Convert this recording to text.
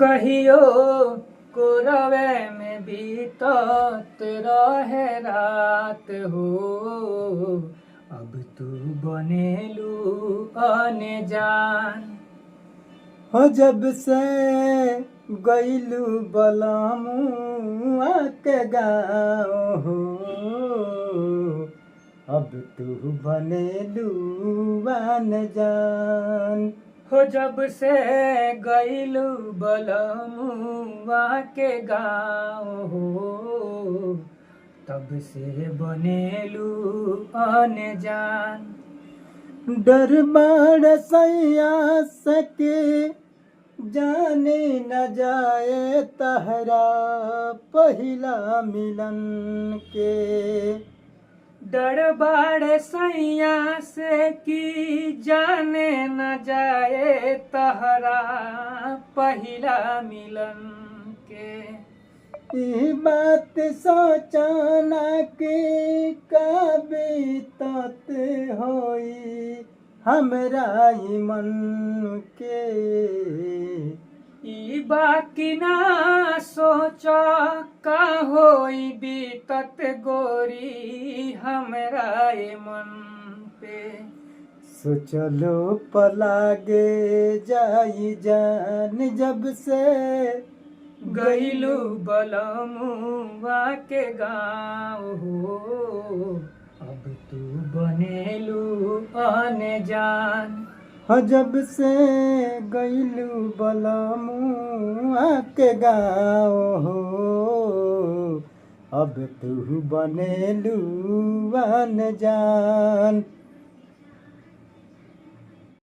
कहियो कोरवे में बीतत रहे रात हो। अब तू बनेलू अनजान हो जब से गईलू बलमुआ के गाँव हो। अब तू बनेलू अनजान हो जब से गईलू बलमुआ के गाँव हो। तब से बनेलू अनजान डर बाड़ सैया सके जाने न जाए तहरा पहिला मिलन के। डर बाड़ सैया से की जाने न जाए तहरा पहिला मिलन के। ई बात सोचना कि का बीतत होई हमरा ई मन के। ई बाकी ना सोच का होई बीतत गोरी हमरा ये मन पे। सोचलो पलागे जाई जान जब से गईलू बलमुआ के गाँव हो। अब तू बनेलू अनजान हो जब से गईलू बलमुआ के गाँव हो। अब तू बनेलू अनजान।